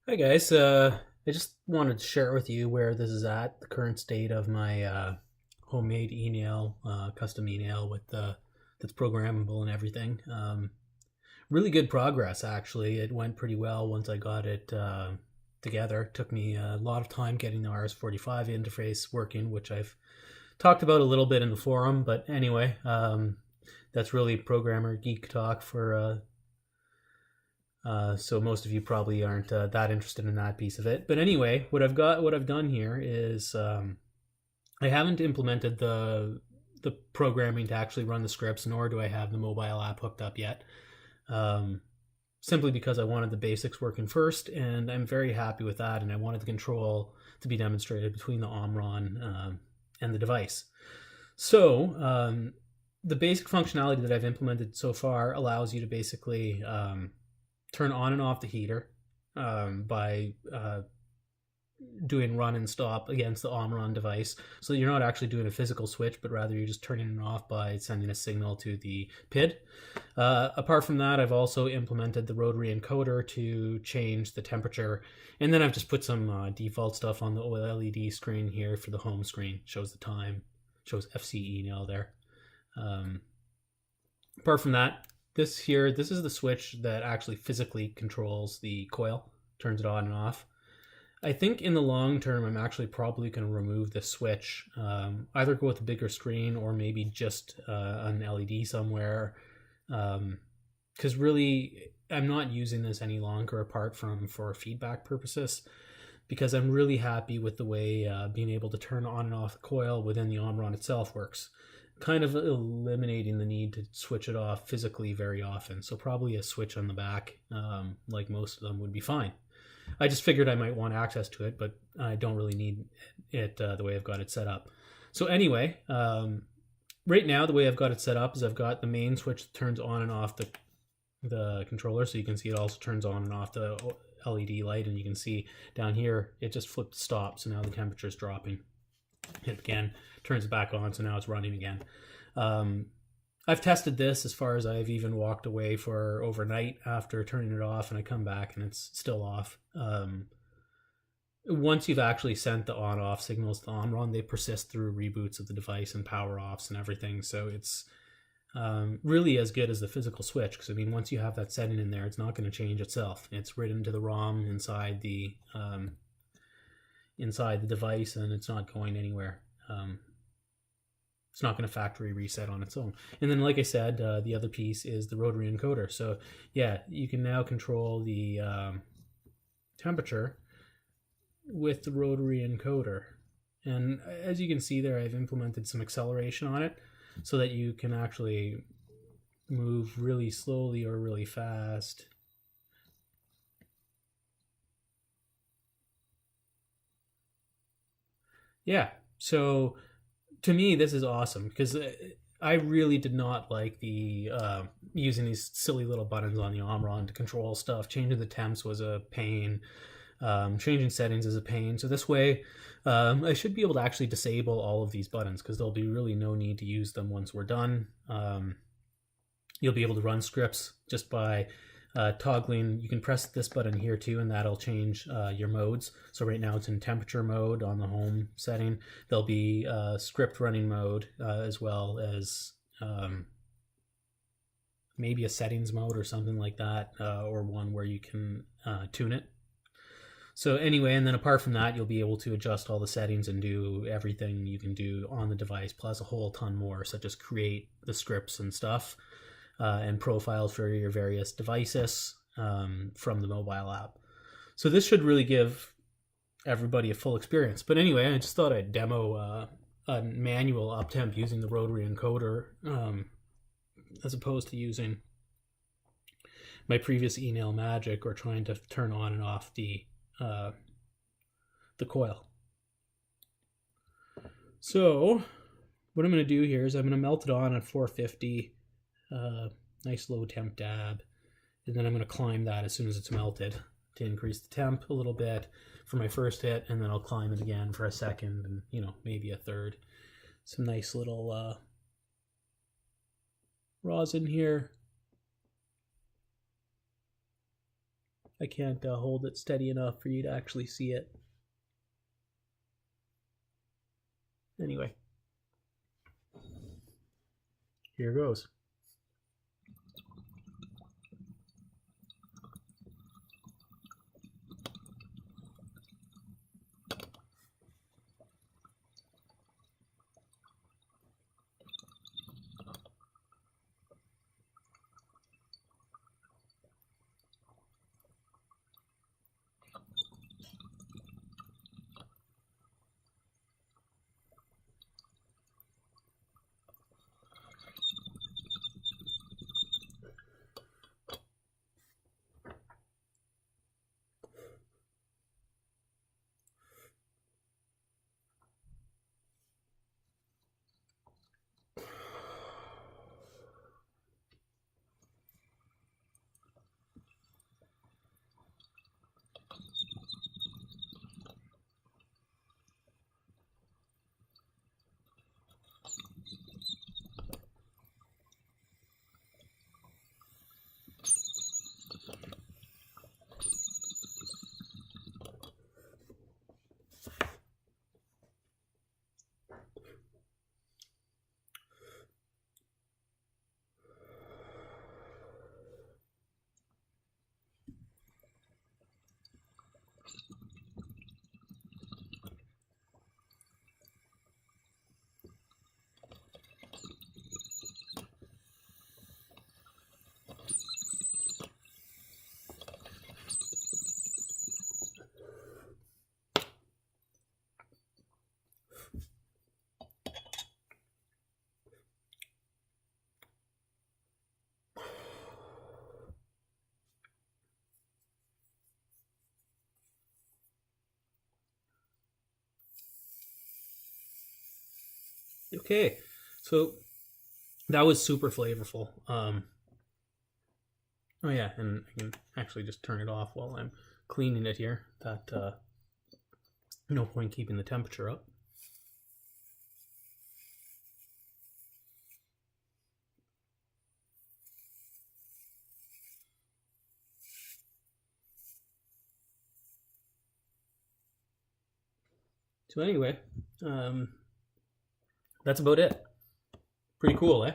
Hi guys, I just wanted to share with you where this is at, the current state of my homemade email, custom email with that's programmable and everything. Really good progress actually. It went pretty well once I got it together. It took me a lot of time getting the RS-45 interface working, which I've talked about a little bit in the forum. But anyway, that's really programmer geek talk for so most of you probably aren't that interested in that piece of it. But anyway, what I've done here is I haven't implemented the programming to actually run the scripts, nor do I have the mobile app hooked up yet. Um, Simply because I wanted the basics working first, and I'm very happy with that. And I wanted the control to be demonstrated between the Omron and the device. So the basic functionality that I've implemented so far allows you to basically turn on and off the heater by doing run and stop against the Omron device. So you're not actually doing a physical switch, but rather you're just turning it off by sending a signal to the PID. Apart from that, I've also implemented the rotary encoder to change the temperature. And then I've just put some default stuff on the OLED screen here for the home screen. Shows the time, shows FCE now there. Um, Apart from that, this is the switch that actually physically controls the coil, turns it on and off. I think in the long term, I'm actually probably going to remove this switch, either go with a bigger screen or maybe just an LED somewhere. Because really, I'm not using this any longer apart from for feedback purposes, because I'm really happy with the way being able to turn on and off the coil within the Omron itself works, kind of eliminating the need to switch it off physically very often. So probably a switch on the back, like most of them, would be fine. I just figured I might want access to it, but I don't really need it the way I've got it set up. So anyway, right now the way I've got it set up is I've got the main switch that turns on and off the controller, so you can see it also turns on and off the LED light, and you can see down here it just flipped stop, so now the temperature is dropping. It again turns it back on, so now it's running again. Um, I've tested this as far as I've even walked away for overnight after turning it off, and I come back and it's still off. Once you've actually sent the on-off signals to Omron, they persist through reboots of the device and power offs and everything. So it's really as good as the physical switch, because I mean, once you have that setting in there, it's not going to change itself. It's written to the ROM inside the device, and it's not going anywhere. It's not going to factory reset on its own. And then, like I said, the other piece is the rotary encoder. So yeah, you can now control the temperature with the rotary encoder. And as you can see there, I've implemented some acceleration on it so that you can actually move really slowly or really fast. Yeah, so to me, this is awesome because I really did not like the using these silly little buttons on the Omron to control stuff. Changing the temps was a pain. Changing settings is a pain. So this way, I should be able to actually disable all of these buttons because there'll be really no need to use them once we're done. You'll be able to run scripts just by toggling. You can press this button here too, and that'll change your modes. So right now it's in temperature mode on the home setting. There'll be script running mode as well as maybe a settings mode or something like that, or one where you can tune it. So anyway, and then apart from that, you'll be able to adjust all the settings and do everything you can do on the device, plus a whole ton more, such as create the scripts and stuff, and profiles for your various devices from the mobile app. So this should really give everybody a full experience. But anyway, I just thought I'd demo a manual up temp using the rotary encoder as opposed to using my previous email magic or trying to turn on and off the coil. So what I'm going to do here is I'm going to melt it on at 450, nice low temp dab, and then I'm going to climb that as soon as it's melted to increase the temp a little bit for my first hit, and then I'll climb it again for a second and maybe a third. Some nice little rosin here. I can't hold it steady enough for you to actually see it. Anyway, here goes. Okay, so that was super flavorful. Oh yeah, and I can actually just turn it off while I'm cleaning it here. That no point keeping the temperature up. So anyway, that's about it. Pretty cool, eh?